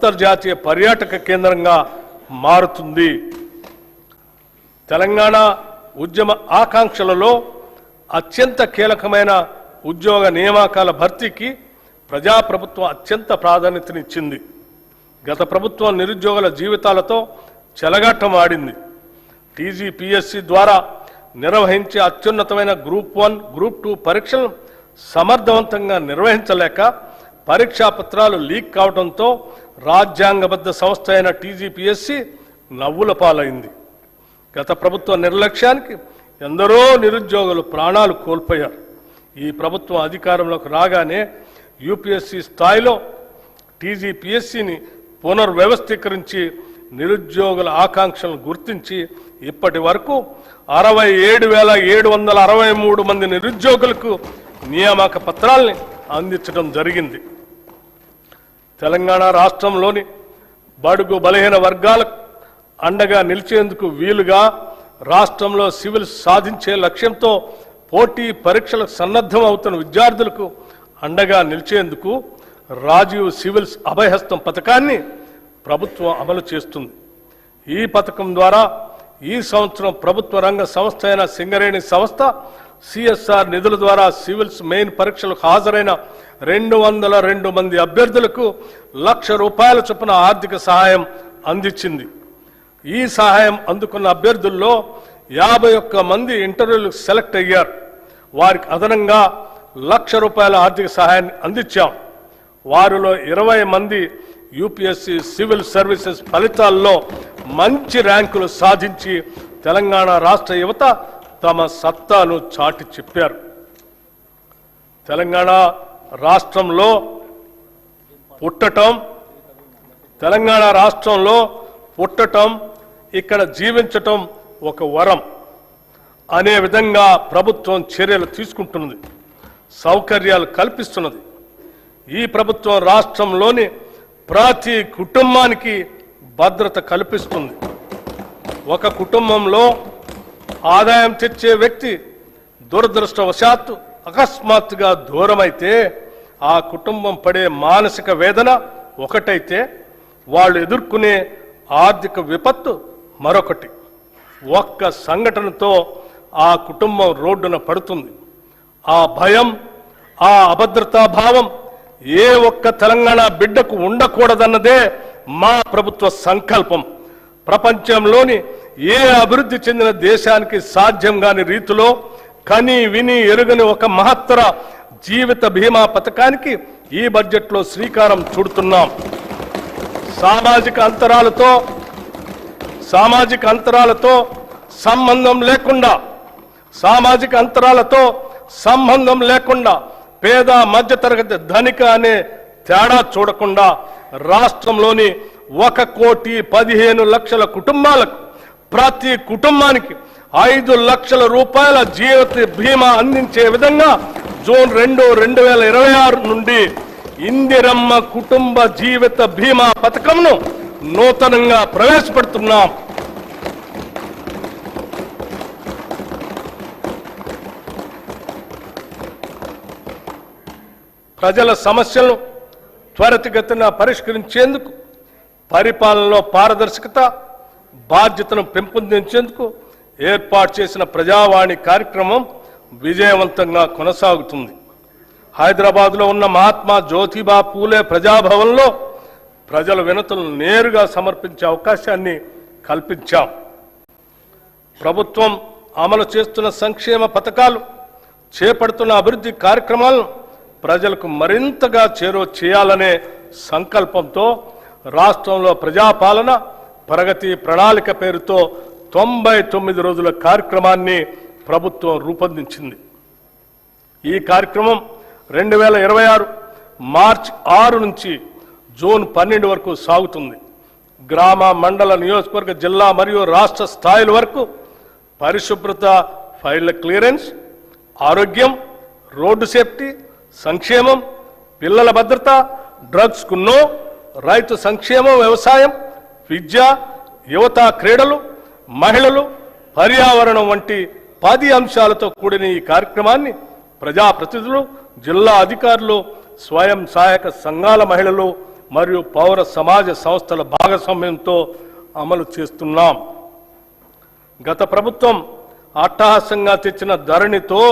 అంతర్జాతీయ పర్యాటక కేంద్రంగా మారుతుంది. తెలంగాణ ఉద్యమ ఆకాంక్షలలో అత్యంత కీలకమైన ఉద్యోగ నియామకాల భర్తీకి ప్రజాప్రభుత్వం అత్యంత ప్రాధాన్యతనిచ్చింది. గత ప్రభుత్వం నిరుద్యోగుల జీవితాలతో చెలగాటమాడింది. టీజీపీఎస్సీ ద్వారా నిర్వహించే అత్యున్నతమైన గ్రూప్ 1, గ్రూప్ 2 పరీక్షలను సమర్థవంతంగా నిర్వహించలేక పరీక్షా పత్రాలు లీక్ కావడంతో రాజ్యాంగబద్ధ సంస్థ అయిన టీజీపీఎస్సీ నవ్వుల పాలైంది. గత ప్రభుత్వ నిర్లక్ష్యానికి ఎందరో నిరుద్యోగులు ప్రాణాలు కోల్పోయారు. ఈ ప్రభుత్వం అధికారంలోకి రాగానే యూపీఎస్సీ స్థాయిలో టీజీపీఎస్సీని పునర్వ్యవస్థీకరించి నిరుద్యోగుల ఆకాంక్షలను గుర్తించి ఇప్పటి వరకు 67,763 మంది నిరుద్యోగులకు నియామక పత్రాల్ని అందించడం జరిగింది. తెలంగాణ రాష్ట్రంలోని బడుగు బలహీన వర్గాలకు అండగా నిలిచేందుకు వీలుగా రాష్ట్రంలో సివిల్ సాధించే లక్ష్యంతో పోటీ పరీక్షలకు సన్నద్ధం అవుతున్న విద్యార్థులకు అండగా నిలిచేందుకు రాజీవ్ సివిల్స్ అభయహస్తం పథకాన్ని ప్రభుత్వం అమలు చేస్తుంది. ఈ పథకం ద్వారా ఈ సంవత్సరం ప్రభుత్వ రంగ సంస్థ అయిన సింగరేణి సంస్థ సిఎస్ఆర్ నిధుల ద్వారా సివిల్స్ మెయిన్ పరీక్షలకు హాజరైన 202 మంది అభ్యర్థులకు ₹1,00,000 చొప్పున ఆర్థిక సహాయం అందించింది. ఈ సహాయం అందుకున్న అభ్యర్థుల్లో 51 మంది ఇంటర్వ్యూలకు సెలెక్ట్ అయ్యారు. వారికి అదనంగా ₹1,00,000 ఆర్థిక సహాయాన్ని అందించాం. వారిలో 20 మంది యూపీఎస్సీ సివిల్ సర్వీసెస్ ఫలితాల్లో మంచి ర్యాంకులు సాధించి తెలంగాణ రాష్ట్ర యువత తమ సత్తాను చాటి చెప్పారు. తెలంగాణ రాష్ట్రంలో పుట్టటం ఇక్కడ జీవించటం ఒక వరం అనే విధంగా ప్రభుత్వం చర్యలు తీసుకుంటున్నది, సౌకర్యాలు కల్పిస్తున్నది. ఈ ప్రభుత్వం రాష్ట్రంలోని ప్రతి కుటుంబానికి భద్రత కల్పిస్తుంది. ఒక కుటుంబంలో ఆదాయం తెచ్చే వ్యక్తి దురదృష్టవశాత్తు అకస్మాత్తుగా దూరమైతే ఆ కుటుంబం పడే మానసిక వేదన ఒకటైతే వాళ్ళు ఎదుర్కొనే ఆర్థిక విపత్తు మరొకటి. ఒక్క సంఘటనతో ఆ కుటుంబం రోడ్డున పడుతుంది. ఆ భయం, ఆ అభద్రతా భావం ఏ ఒక్క తెలంగాణ బిడ్డకు ఉండకూడదన్నదే మా ప్రభుత్వ సంకల్పం. ప్రపంచంలోని ఏ అభివృద్ధి చెందిన దేశానికి సాధ్యం కాని రీతిలో కని విని ఎరుగని ఒక మహత్తర జీవిత బీమా పథకానికి ఈ బడ్జెట్లో శ్రీకారం చుడుతున్నాం. సామాజిక అంతరాలతో సంబంధం లేకుండా పేద మధ్యతరగతి ధనిక అనే తేడా చూడకుండా రాష్ట్రంలోని 1,15,00,000 కుటుంబాలకు ప్రతి కుటుంబానికి ₹5,00,000 జీవిత బీమా అందించే విధంగా జూన్ 2, 2026 నుండి ఇందిరమ్మ కుటుంబ జీవిత బీమా పథకంను నూతనంగా ప్రవేశపెడుతున్నాం. ప్రజల సమస్యలను త్వరితగతిన పరిష్కరించేందుకు, పరిపాలనలో పారదర్శకత, బాధ్యతను పెంపొందించేందుకు ఏర్పాటు చేసిన ప్రజావాణి కార్యక్రమం విజయవంతంగా కొనసాగుతుంది. హైదరాబాద్లో ఉన్న మహాత్మా జ్యోతిబా పూలే ప్రజాభవన్లో ప్రజల వినతులను నేరుగా సమర్పించే అవకాశాన్ని కల్పించాం. ప్రభుత్వం అమలు చేస్తున్న సంక్షేమ పథకాలు, చేపడుతున్న అభివృద్ధి కార్యక్రమాలను ప్రజలకు మరింతగా చేరువ చేయాలనే సంకల్పంతో రాష్ట్రంలో ప్రజాపాలన ప్రగతి ప్రణాళిక పేరుతో 99 రోజుల కార్యక్రమాన్ని ప్రభుత్వం రూపొందించింది. ఈ కార్యక్రమం 2026 మార్చి 6 నుంచి జూన్ 12 వరకు సాగుతుంది. గ్రామ, మండల, నియోజకవర్గ, జిల్లా మరియు రాష్ట్ర స్థాయిల వరకు పరిశుభ్రత, ఫైళ్ల క్లియరెన్స్, ఆరోగ్యం, రోడ్డు సేఫ్టీ, సంక్షేమం, పిల్లల భద్రత, డ్రగ్స్ కు నో, రైతు సంక్షేమం, వ్యవసాయం, విద్య, యువత, క్రీడలు, మహిళలు, పర్యావరణం వంటి 10 అంశాలతో కూడిన ఈ కార్యక్రమాన్ని ప్రజాప్రతినిధులు, జిల్లా అధికారులు, స్వయం సహాయక సంఘాల మహిళలు, మరియు పౌర సమాజ సంస్థల భాగస్వామ్యంతో అమలు చేస్తున్నాం. గత ప్రభుత్వం అట్టహాసంగా తెచ్చిన ధరణితో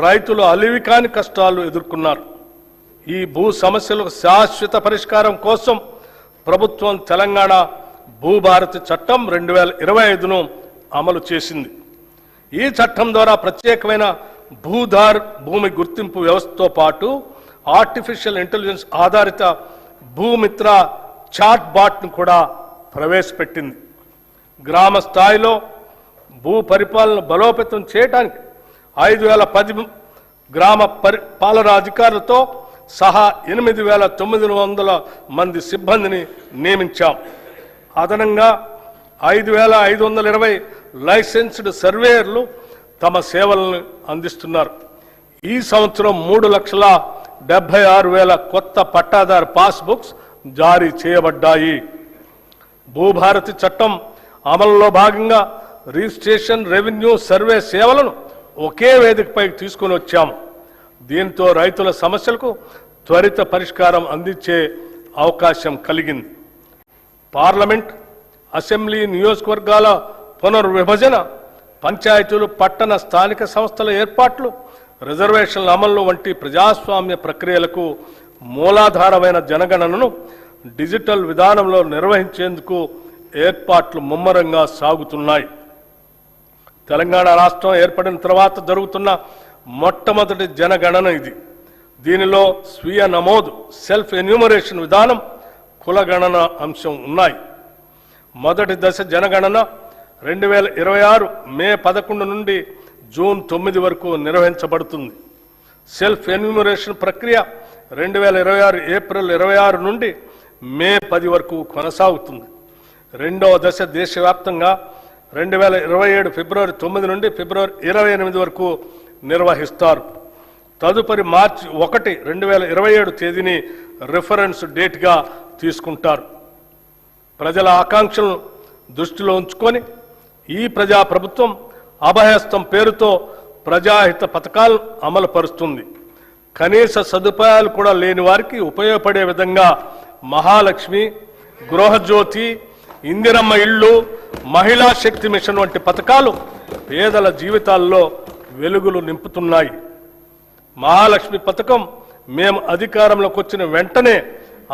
రైతులు అలివికాని కష్టాలు ఎదుర్కొన్నారు. ఈ భూ సమస్యలకు శాశ్వత పరిష్కారం కోసం ప్రభుత్వం తెలంగాణ భూభారతి చట్టం 2025ను అమలు చేసింది. ఈ చట్టం ద్వారా ప్రత్యేకమైన భూమి గుర్తింపు వ్యవస్థతో పాటు ఆర్టిఫిషియల్ ఇంటెలిజెన్స్ ఆధారిత భూమిత్ర చాట్ బాట్ను కూడా ప్రవేశపెట్టింది. గ్రామ స్థాయిలో భూ పరిపాలన బలోపేతం చేయడానికి 5010 గ్రామ పాలనా అధికారులతో సహా 8900 మంది సిబ్బందిని నియమించాం. అదనంగా 5520 లైసెన్స్డ్ సర్వేయర్లు తమ సేవలను అందిస్తున్నారు. ఈ సంవత్సరం 3,76,000 కొత్త పట్టాదారు పాస్బుక్స్ జారీ చేయబడ్డాయి. భూభారతి చట్టం అమలులో భాగంగా రిజిస్ట్రేషన్, రెవెన్యూ, సర్వే సేవలను ఒకే వేదికపై తీసుకుని వచ్చాము. దీంతో రైతుల సమస్యలకు త్వరిత పరిష్కారం అందించే అవకాశం కలిగింది. పార్లమెంట్, అసెంబ్లీ, నియోజకవర్గాల పునర్విభజన, పంచాయతీలు, పట్టణ స్థానిక సంస్థల ఏర్పాట్లు, రిజర్వేషన్ల అమలు వంటి ప్రజాస్వామ్య ప్రక్రియలకు మూలాధారమైన జనగణనను డిజిటల్ విధానంలో నిర్వహించేందుకు ఏర్పాట్లు ముమ్మరంగా సాగుతున్నాయి. తెలంగాణ రాష్ట్రం ఏర్పడిన తర్వాత జరుగుతున్న మొట్టమొదటి జనగణన ఇది. దీనిలో స్వీయ నమోదు, సెల్ఫ్ ఎన్యూమరేషన్ విధానం, కులగణన అంశం ఉన్నాయి. మొదటి దశ జనగణన 2026 మే 11 నుండి జూన్ 9 వరకు నిర్వహించబడుతుంది. సెల్ఫ్ ఎన్యూమరేషన్ ప్రక్రియ 2026 ఏప్రిల్ 26 నుండి మే 10 వరకు కొనసాగుతుంది. రెండవ దశ దేశవ్యాప్తంగా 2027 ఫిబ్రవరి 9 నుండి ఫిబ్రవరి 28 వరకు నిర్వహిస్తారు. తదుపరి మార్చి 1, 2027 తేదీని రిఫరెన్స్ డేట్గా తీసుకుంటారు. ప్రజల ఆకాంక్షలను దృష్టిలో ఉంచుకొని ఈ ప్రజాప్రభుత్వం అభయహస్తం పేరుతో ప్రజాహిత పథకాలను అమలు పరుస్తుంది. కనీస సదుపాయాలు కూడా లేని వారికి ఉపయోగపడే విధంగా మహాలక్ష్మి, గృహజ్యోతి, ఇందిరమ్మ ఇళ్ళు, మహిళా శక్తి మిషన్ వంటి పథకాలు పేదల జీవితాల్లో వెలుగులు నింపుతున్నాయి. మహాలక్ష్మి పథకం మేము అధికారంలోకి వచ్చిన వెంటనే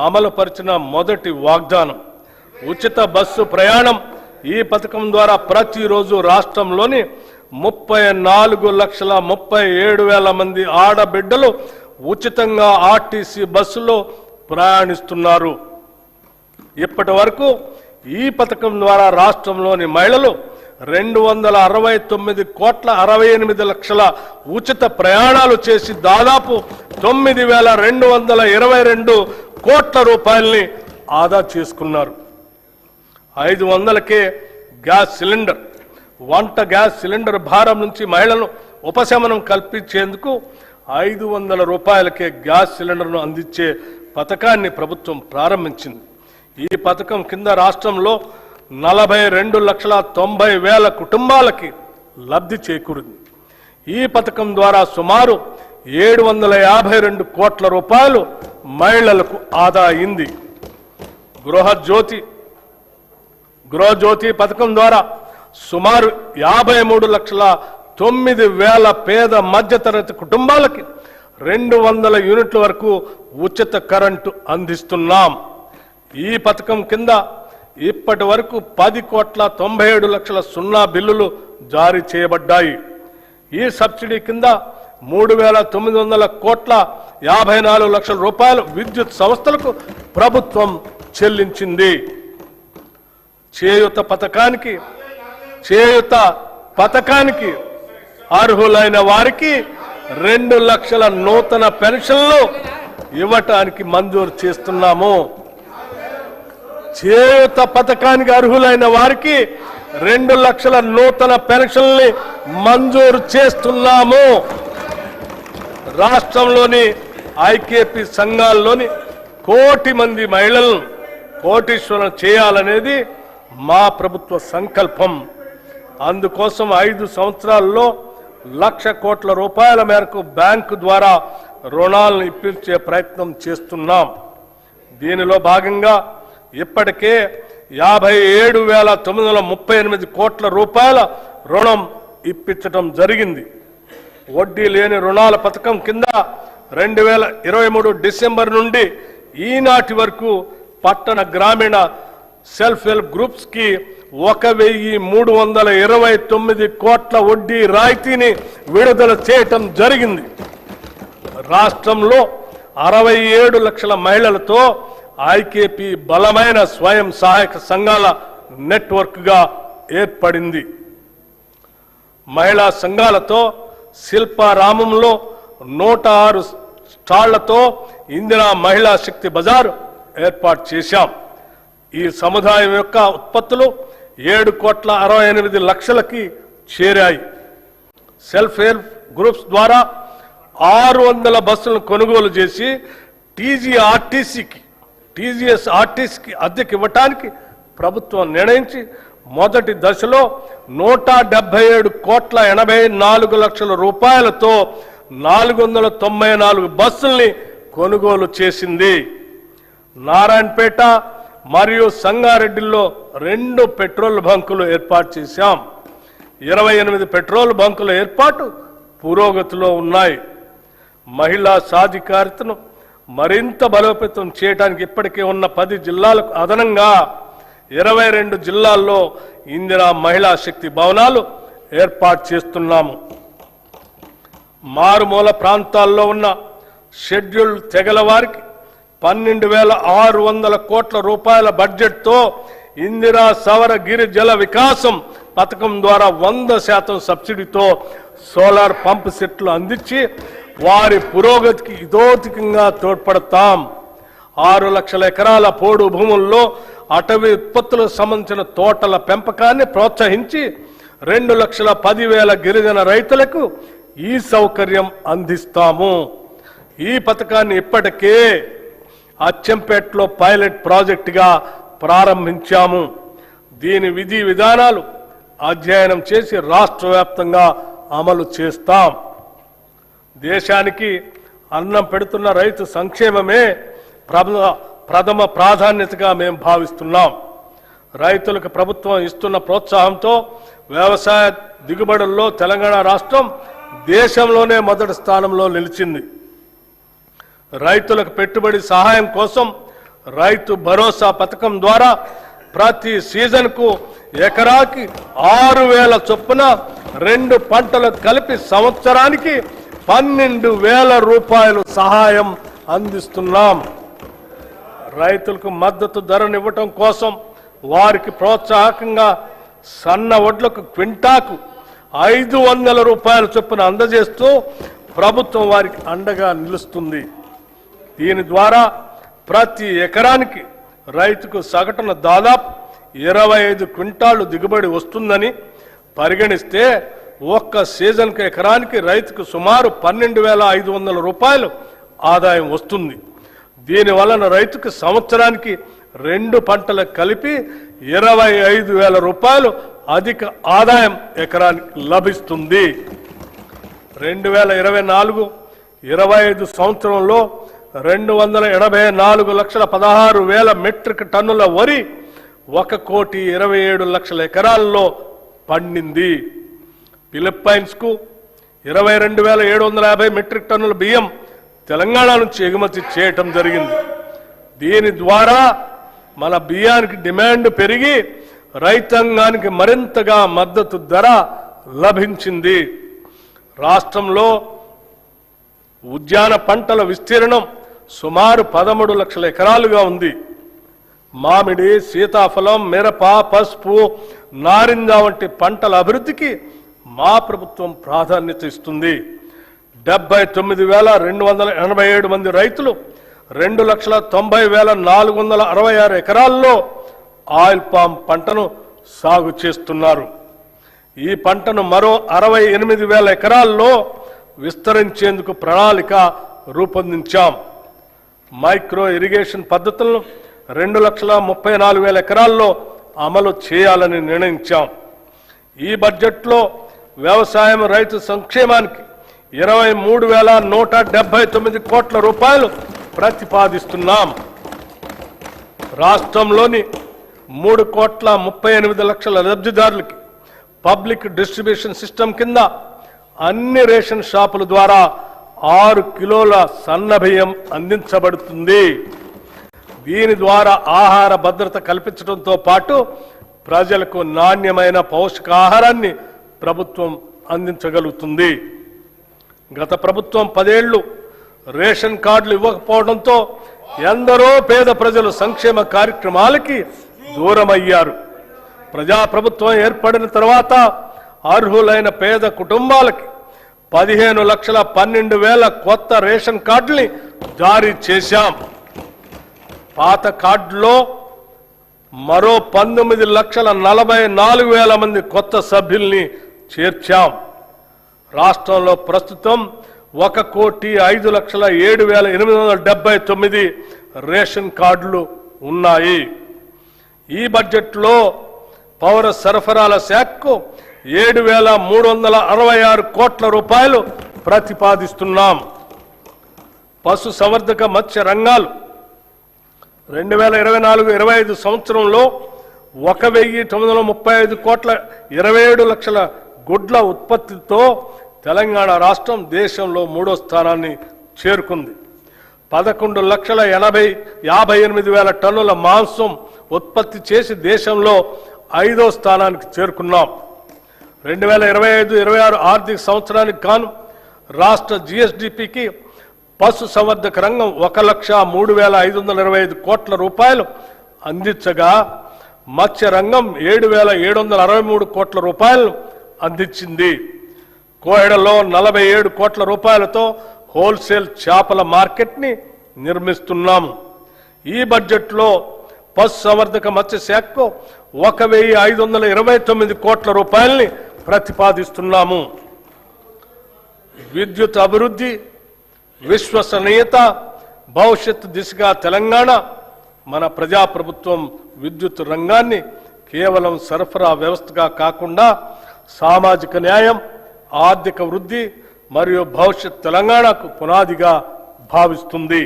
అమలుపరిచిన మొదటి వాగ్దానం. ఉచిత బస్సు ప్రయాణం. ఈ పథకం ద్వారా ప్రతిరోజు రాష్ట్రంలోని 34,37,000 మంది ఆడబిడ్డలు ఉచితంగా ఆర్టీసీ బస్సులో ప్రయాణిస్తున్నారు. ఇప్పటి వరకు ఈ పథకం ద్వారా రాష్ట్రంలోని మహిళలు 269,68,00,000 ఉచిత ప్రయాణాలు చేసి దాదాపు 9,222 కోట్ల రూపాయల్ని ఆదా చేసుకున్నారు. 500కే గ్యాస్ సిలిండర్. వంట గ్యాస్ సిలిండర్ భారం నుంచి మహిళలను ఉపశమనం కల్పించేందుకు 500 రూపాయలకే గ్యాస్ సిలిండర్ను అందించే పథకాన్ని ప్రభుత్వం ప్రారంభించింది. ఈ పథకం కింద రాష్ట్రంలో 42,90,000 కుటుంబాలకి లబ్ధి చేకూరింది. ఈ పథకం ద్వారా సుమారు 752 కోట్ల రూపాయలు మహిళలకు ఆదా అయింది. గృహజ్యోతి పథకం ద్వారా సుమారు 53,09,000 పేద మధ్యతరగతి కుటుంబాలకి 200 యూనిట్ల వరకు ఉచిత కరెంటు అందిస్తున్నాం. ఈ పథకం కింద ఇప్పటి వరకు 10,97,00,000 సున్నా బిల్లులు జారీ చేయబడ్డాయి. ఈ సబ్సిడీ కింద 3,900,54 లక్షల రూపాయలు విద్యుత్ సంస్థలకు ప్రభుత్వం చెల్లించింది. చేయూత పథకానికి అర్హులైన వారికి 2 లక్షల నూతన పెన్షన్లు ఇవ్వటానికి మంజూరు చేస్తున్నాము. చేయూత పథకానికి అర్హులైన వారికి 2 లక్షల నూతన పెన్షన్లు మంజూరు చేస్తున్నాము. రాష్ట్రంలోని ఐకేపీ సంఘాల్లోని 1 కోటి మంది మహిళలను కోటీశ్వరం చేయాలనేది మా ప్రభుత్వ సంకల్పం. అందుకోసం 5 సంవత్సరాల్లో 1,00,000 కోట్ల రూపాయల మేరకు బ్యాంకు ద్వారా రుణాలను ఇప్పించే ప్రయత్నం చేస్తున్నాం. దీనిలో భాగంగా ఇప్పటికే 57,938 కోట్ల రూపాయల రుణం ఇప్పించడం జరిగింది. వడ్డీ లేని రుణాల పథకం కింద 2023 డిసెంబర్ నుండి ఈనాటి వరకు పట్టణ గ్రామీణ సెల్ఫ్ హెల్ప్ గ్రూప్స్ కి 1,329 కోట్ల వడ్డీ రాయితీని విడుదల చేయటం జరిగింది. రాష్ట్రంలో 67 లక్షల మహిళలతో ఐకేపీ బలమైన స్వయం సహాయక సంఘాల నెట్వర్క్ గా ఏర్పడింది. మహిళా సంఘాలతో శిల్పారామంలో 106 స్టాళ్లతో ఇందిరా మహిళా శక్తి బజార్ ఏర్పాటు చేశాం. ఈ సముదాయం యొక్క ఉత్పత్తులు 7,68,00,000కి చేరాయి. సెల్ఫ్ హెల్ప్ గ్రూప్స్ ద్వారా 600 బస్సులను కొనుగోలు చేసి టీజీఎస్ఆర్టీసీకి అద్దెకి ఇవ్వటానికి ప్రభుత్వం నిర్ణయించి మొదటి దశలో 177,84,00,000 రూపాయలతో 494 బస్సుల్ని కొనుగోలు చేసింది. నారాయణపేట మరియు సంగారెడ్డిలో 2 పెట్రోల్ బంకులు ఏర్పాటు చేశాం. 28 పెట్రోల్ బంకుల ఏర్పాటు పురోగతిలో ఉన్నాయి. మహిళా సాధికారతను మరింత బలోపేతం చేయడానికి ఇప్పటికే ఉన్న 10 జిల్లాలకు అదనంగా 22 జిల్లాల్లో ఇందిరా మహిళా శక్తి భవనాలు ఏర్పాటు చేస్తున్నాము. మారుమూల ప్రాంతాల్లో ఉన్న షెడ్యూల్డ్ తెగల వారికి 12,600 కోట్ల రూపాయల బడ్జెట్తో ఇందిరా సవర గిరి జల వికాసం పథకం ద్వారా 100% సబ్సిడీతో సోలార్ పంప్ సెట్లు అందించి వారి పురోగతికి ఇదోతికంగా తోడ్పడతాం. 6 లక్షల ఎకరాల పోడు భూముల్లో అటవీ ఉత్పత్తులకు సంబంధించిన తోటల పెంపకాన్ని ప్రోత్సహించి 2,10,000 గిరిజన రైతులకు ఈ సౌకర్యం అందిస్తాము. ఈ పథకాన్ని ఇప్పటికే అచ్చంపేటలో పైలట్ ప్రాజెక్టుగా ప్రారంభించాము. దీని విధి విధానాలు అధ్యయనం చేసి రాష్ట్ర వ్యాప్తంగా అమలు చేస్తాం. దేశానికి అన్నం పెడుతున్న రైతు సంక్షేమమే ప్రథమ ప్రాధాన్యతగా మేము భావిస్తున్నాం. రైతులకు ప్రభుత్వం ఇస్తున్న ప్రోత్సాహంతో వ్యవసాయ దిగుబడుల్లో తెలంగాణ రాష్ట్రం దేశంలోనే మొదటి స్థానంలో నిలిచింది. రైతులకు పెట్టుబడి సహాయం కోసం రైతు భరోసా పథకం ద్వారా ప్రతి సీజన్కు ఎకరాకి 6,000 చొప్పున 2 పంటలు కలిపి సంవత్సరానికి 12,000 రూపాయలు సహాయం అందిస్తున్నాం. రైతులకు మద్దతు ధరనివ్వటం కోసం వారికి ప్రోత్సాహకంగా సన్న వడ్లకు క్వింటాకు 500 రూపాయల చొప్పున అందజేస్తూ ప్రభుత్వం వారికి అండగా నిలుస్తుంది. దీని ద్వారా ప్రతి ఎకరానికి రైతుకు సగటున దాదాపు 25 క్వింటాళ్లు దిగుబడి వస్తుందని పరిగణిస్తే ఒక్క సీజన్కు ఎకరానికి రైతుకు సుమారు 12,500 రూపాయలు ఆదాయం వస్తుంది. దీని వలన రైతుకు సంవత్సరానికి 2 పంటలకు కలిపి 25,000 రూపాయలు అధిక ఆదాయం ఎకరానికి లభిస్తుంది. 2024-25 సంవత్సరంలో 284,16,000 మెట్రిక్ టన్నుల వరి 1,27,00,000 ఎకరాల్లో పండింది. ఫిలిప్పైన్స్ కు 22,750 మెట్రిక్ టన్నుల బియ్యం తెలంగాణ నుంచి ఎగుమతి చేయటం జరిగింది. దీని ద్వారా మన బియ్యానికి డిమాండ్ పెరిగి రైతాంగానికి మరింతగా మద్దతు ధర లభించింది. రాష్ట్రంలో ఉద్యాన పంటల విస్తీర్ణం సుమారు 13 లక్షల ఎకరాలుగా ఉంది. మామిడి, సీతాఫలం, మిరప, పసుపు, నారింజ వంటి పంటల అభివృద్ధికి మా ప్రభుత్వం ప్రాధాన్యత ఇస్తుంది. 79,287 మంది రైతులు 2,90,466 ఎకరాల్లో ఆయిల్ పామ్ పంటను సాగు చేస్తున్నారు. ఈ పంటను మరో 68,000 ఎకరాల్లో విస్తరించేందుకు ప్రణాళిక రూపొందించాం. మైక్రో ఇరిగేషన్ పద్ధతులను 2,34,000 ఎకరాల్లో అమలు చేయాలని నిర్ణయించాం. ఈ బడ్జెట్లో వ్యవసాయం రైతు సంక్షేమానికి 23,179 కోట్ల రూపాయలు ప్రతిపాదిస్తున్నాం. రాష్ట్రంలోని 3,38,00,000 లబ్ధిదారులకి పబ్లిక్ డిస్ట్రిబ్యూషన్ సిస్టమ్ కింద అన్ని రేషన్ షాపుల ద్వారా 6 కిలోల సన్నబియ్యం అందించబడుతుంది. దీని ద్వారా ఆహార భద్రత కల్పించడంతో పాటు ప్రజలకు నాణ్యమైన పౌష్టికాహారాన్ని ప్రభుత్వం అందించగలుగుతుంది. గత ప్రభుత్వం 10 ఏళ్లు రేషన్ కార్డులు ఇవ్వకపోవడంతో ఎందరో పేద ప్రజలు సంక్షేమ కార్యక్రమాలకి దూరమయ్యారు. ప్రజాప్రభుత్వం ఏర్పడిన తర్వాత అర్హులైన పేద కుటుంబాలకి 15,12,000 కొత్త రేషన్ కార్డుల్ని జారీ చేశాం. పాత కార్డులో మరో 19,44,000 మంది కొత్త సభ్యుల్ని చేర్చాం. రాష్ట్రంలో ప్రస్తుతం 1,05,07,879 రేషన్ కార్డులు ఉన్నాయి. ఈ బడ్జెట్లో పౌర సరఫరాల శాఖకు 7,366 కోట్ల రూపాయలు ప్రతిపాదిస్తున్నాం. పశు సంవర్ధక మత్స్య రంగాలు 2024-25 సంవత్సరంలో 1,935 కోట్ల 27 లక్షల గుడ్ల ఉత్పత్తితో తెలంగాణ రాష్ట్రం దేశంలో 3వ స్థానాన్ని చేరుకుంది. 11,58,000 టన్నుల మాంసం ఉత్పత్తి చేసి దేశంలో 5వ స్థానానికి చేరుకున్నాం. 2025-26 ఆర్థిక సంవత్సరానికి గాను రాష్ట్ర జీఎస్డీపీకి పశు సంవర్ధక రంగం 1,03,525 కోట్ల రూపాయలు అందించగా మత్స్య రంగం 7,763 కోట్ల రూపాయలు అందించింది. కోహెడలో 47 కోట్ల రూపాయలతో హోల్సేల్ చేపల మార్కెట్ని నిర్మిస్తున్నాము. ఈ బడ్జెట్లో పశు సంవర్ధక మత్స్య శాఖకు 1,529 కోట్ల రూపాయల్ని ప్రతిపాదిస్తున్నాము. విద్యుత్ అభివృద్ధి, విశ్వసనీయత, భవిష్యత్తు దిశగా తెలంగాణ మన ప్రజాప్రభుత్వం విద్యుత్ రంగాన్ని కేవలం సరఫరా వ్యవస్థగా కాకుండా సామాజిక న్యాయం, ఆర్థిక వృద్ధి మరియు భవిష్యత్ తెలంగాణకు పునాదిగా భావిస్తుంది.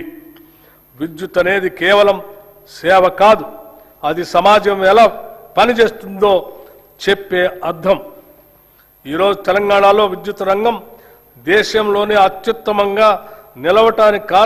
విద్యుత్ అనేది కేవలం సేవ కాదు, అది సమాజం ఎలా పనిచేస్తుందో చెప్పే అర్థం. ఈరోజు తెలంగాణలో విద్యుత్ రంగం దేశంలోనే అత్యుత్తమంగా నిలవటానికి కారణం